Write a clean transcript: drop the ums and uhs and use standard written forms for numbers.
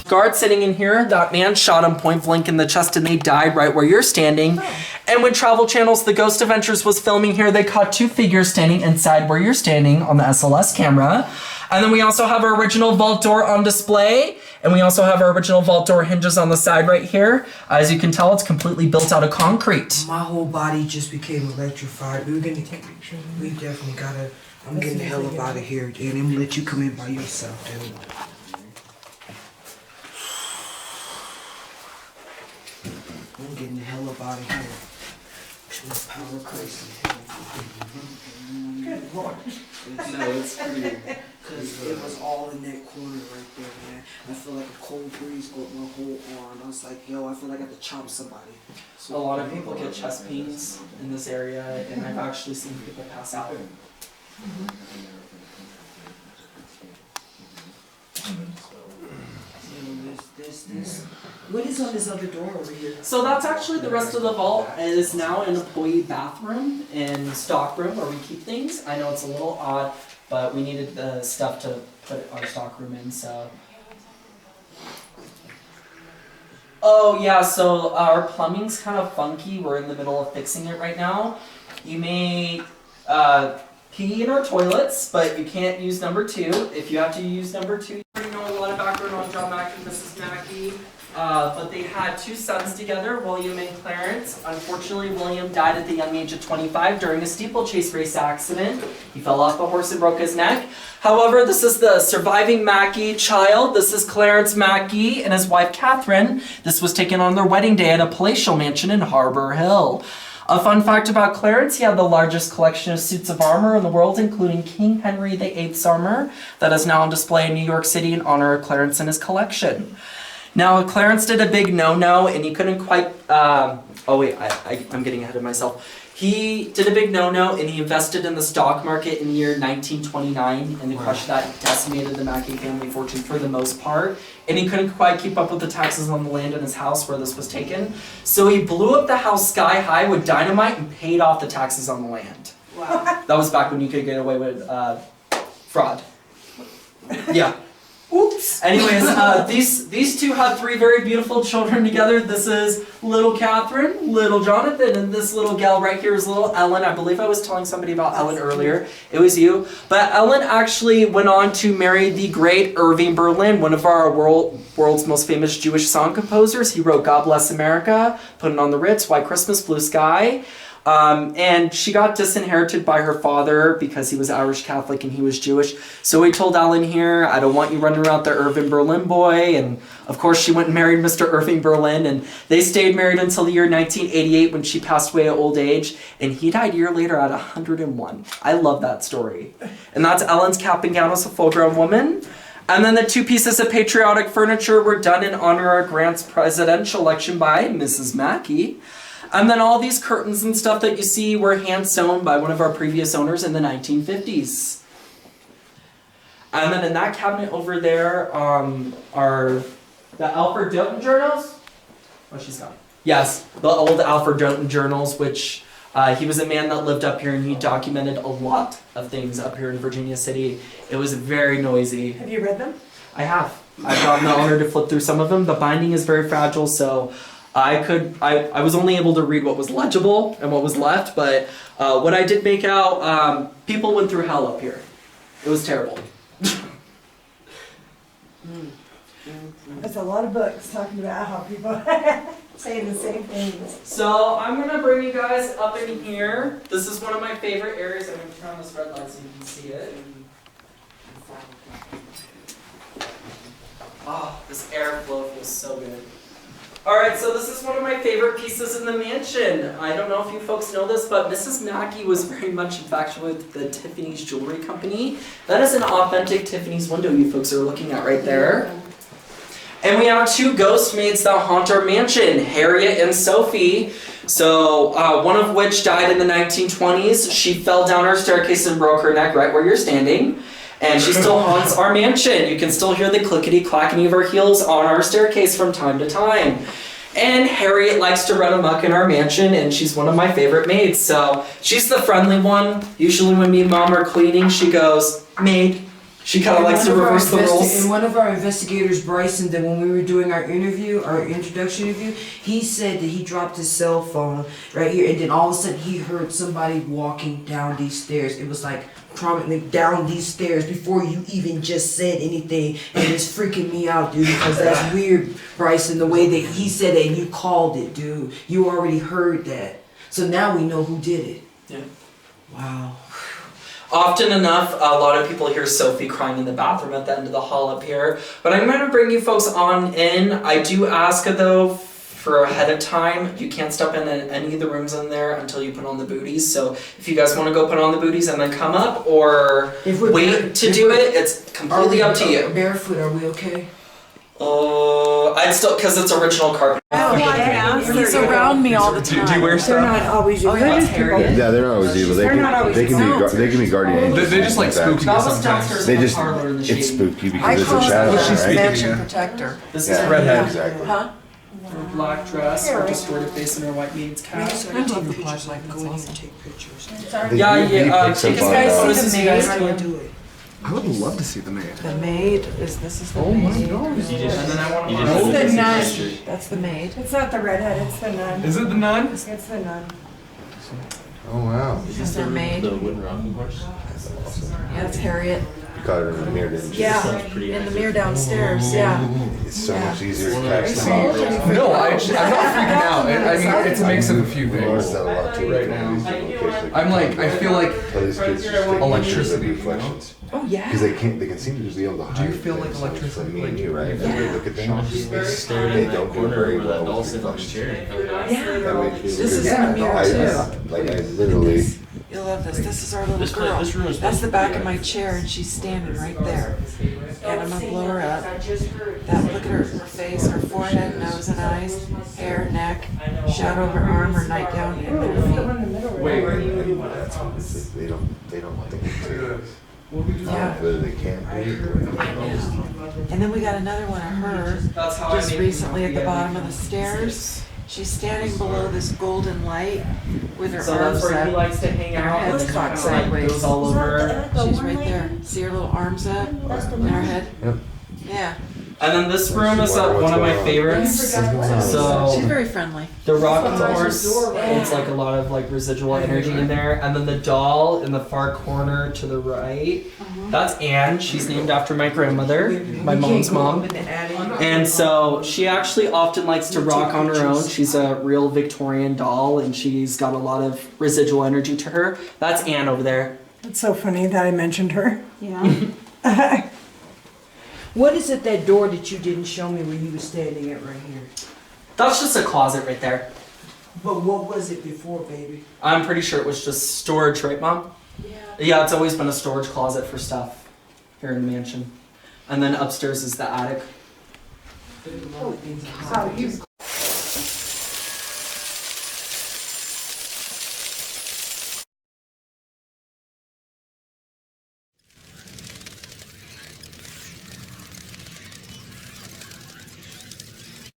guard sitting in here. That man shot him point blank in the chest and they died right where you're standing. And when Travel Channel's The Ghost Adventures was filming here, they caught 2 figures standing inside where you're standing on the SLS camera. And then we also have our original vault door on display. And we also have our original vault door hinges on the side right here. As you can tell, it's completely built out of concrete. My whole body just became electrified. We definitely gotta, I'm getting the hell up out of here, dude. I'm gonna let you come in by yourself, dude. I'm getting the hell up out of here. This power crazy. Good Lord. No, it's pretty. Because it was all in that corner right there, man. I feel like a cold breeze go up my whole arm. I was like, yo, I feel like I have to chomp somebody. So a lot of people get chest pains in this area, and I've actually seen people pass out. What is on this other door over here? So that's actually the rest of the vault. It is now an employee bathroom and stock room where we keep things. I know it's a little odd, but we needed the stuff to put our stock room in, so. Oh yeah, so our plumbing's kind of funky. We're in the middle of fixing it right now. You may pee in our toilets, but you can't use number 2. If you have to use number 2, you already know a lot of background on John Mackay and Mrs. Mackay. But they had 2 sons together, William and Clarence. Unfortunately, William died at the young age of 25 during a steeplechase race accident. He fell off the horse and broke his neck. However, this is the surviving Mackay child. This is Clarence Mackay and his wife, Catherine. This was taken on their wedding day at a palatial mansion in Harbor Hill. A fun fact about Clarence, he had the largest collection of suits of armor in the world, including King Henry VIII's armor, that is now on display in New York City in honor of Clarence and his collection. Now, Clarence did a big no-no, and he couldn't quite, I'm getting ahead of myself. He did a big no-no, and he invested in the stock market in the year 1929, and the crush of that decimated the Mackay family fortune for the most part. And he couldn't quite keep up with the taxes on the land in his house where this was taken. So he blew up the house sky high with dynamite and paid off the taxes on the land. Wow. That was back when you could get away with fraud. Yeah. Oops. Anyways, these 2 had 3 very beautiful children together. This is little Catherine, little Jonathan, and this little gal right here is little Ellen. I believe I was telling somebody about Ellen earlier. It was you. But Ellen actually went on to marry the great Irving Berlin, one of our world's most famous Jewish song composers. He wrote God Bless America, Put It on the Ritz, White Christmas, Blue Sky. And she got disinherited by her father because he was Irish Catholic and he was Jewish. So he told Ellen here, I don't want you running around the Irving Berlin boy. And of course she went and married Mr. Irving Berlin, and they stayed married until the year 1988 when she passed away at old age. And he died a year later at 101. I love that story. And that's Ellen's cap and gown as a full-grown woman. And then the 2 pieces of patriotic furniture were done in honor of Grant's presidential election by Mrs. Mackay. And then all these curtains and stuff that you see were hand-sewn by one of our previous owners in the 1950s. And then in that cabinet over there are the Alfred Doughton journals. Oh, she's gone. Yes, the old Alfred Doughton journals, which he was a man that lived up here and he documented a lot of things up here in Virginia City. It was very noisy. Have you read them? I have. I've gotten the honor to flip through some of them. The binding is very fragile, so I was only able to read what was legible and what was left, but what I did make out, people went through hell up here. It was terrible. There's a lot of books talking about how people saying the same things. So I'm going to bring you guys up in here. This is one of my favorite areas. I'm going to turn on this red light so you can see it. Oh, this airflow feels so good. Alright, so this is one of my favorite pieces in the mansion. I don't know if you folks know this, but Mrs. Mackay was very much infatuated with the Tiffany's Jewelry Company. That is an authentic Tiffany's window you folks are looking at right there. And we have 2 ghost maids that haunt our mansion, Harriet and Sophie. So one of which died in the 1920s. She fell down our staircase and broke her neck right where you're standing. And she still haunts our mansion. You can still hear the clickety-clackety of her heels on our staircase from time to time. And Harriet likes to run amok in our mansion, and she's one of my favorite maids. So she's the friendly one. Usually when me and Mom are cleaning, she goes, "Maid." She kind of likes to reverse the roles. And one of our investigators, Bryson, that when we were doing our interview, our introduction interview, he said that he dropped his cell phone right here, and then all of a sudden he heard somebody walking down these stairs. It was like prominently down these stairs before you even just said anything, and it's freaking me out, dude, because that's weird, Bryson, the way that he said it and you called it, dude. You already heard that. So now we know who did it. Yeah. Wow. Often enough, a lot of people hear Sophie crying in the bathroom at the end of the hall up here. But I'm going to bring you folks on in. I do ask though for ahead of time. You can't step in any of the rooms in there until you put on the booties. So if you guys want to go put on the booties and then come up, or wait to do it, it's completely up to you. Barefoot, are we okay? I'd still, because it's original carpet. He's around me all the time. Do you wear They're stuff? not always evil. They're just people. Yeah, they're not always evil. They They're can, not always they can be guardian angels. They just like spooky That was sometimes. downstairs They in the just, parlor in the it's shade. spooky I because it's a call shadow, She's her speaking right? mansion again. protector. This Yeah, is redhead. exactly. Huh? Her black dress, her distorted face, and her white maid's cap. I love the flashlight. Go in and take pictures. They- Yeah, he yeah. picks Take up us on guys that. photos as you guys How do I can. do it? I would love to see the maid. The maid is this is the Oh my maid. god. And then I want to That's the nun. That's the maid. It's not the redhead, it's the nun. Is it the nun? It's the nun. Oh, wow. This is their maid. The wooden rocking horse? Yeah, it's Harriet. You caught her in the mirror, didn't you? Yeah, in the mirror downstairs. Yeah. It's so much easier to catch them all. No, I'm not freaking out. I mean, it's a mix of a few We noticed things. that a lot too. Right now. I'm like, I feel like Tell these kids just take electricity, pictures of reflections. Oh yeah. Because they can seem to be able to hide. Do you feel like things. electricity? Like me and you, right? Yeah. When we look at them, Staring they in that don't do corner very where that well doll with sits on his reflections. chair. Yeah. That way, This is in a mirror I too. literally. You'll love this. This is our little This girl. this room is That's the back of my chair, and she's standing right there. And I'm gonna blow her up. That look at her face, her forehead, nose, and eyes, hair, neck, shadow of her arm, her nightgown, and their feet. That's they don't think it's serious. Yeah. Whether they can't do I know. And then we got another one of her That's how I just make recently at the the bottom of the stairs. She's standing below this golden light with her So arms that's where he up. likes to hang And her out. head's and cocked kinda like sideways. goes all over. She's right there. See her little arms up and her head? Yep. Yeah. And then this room is one of my favorites. She's So very friendly. the rocking horse, it's like a lot of like residual energy in there. And then the doll in the far corner to the right, that's Anne. She's named after my grandmother, my mom's mom. And so she actually often likes to rock on her own. She's a real Victorian doll and she's got a lot of residual energy to her. That's Anne over there. It's so funny that I mentioned her. Yeah. What is it, that door that you didn't show me when you were standing at right here? That's just a closet right there. But what was it before, baby? I'm pretty sure it was just storage, right, Mom? Yeah, it's always been a storage closet for stuff here in the mansion. And then upstairs is the attic. So you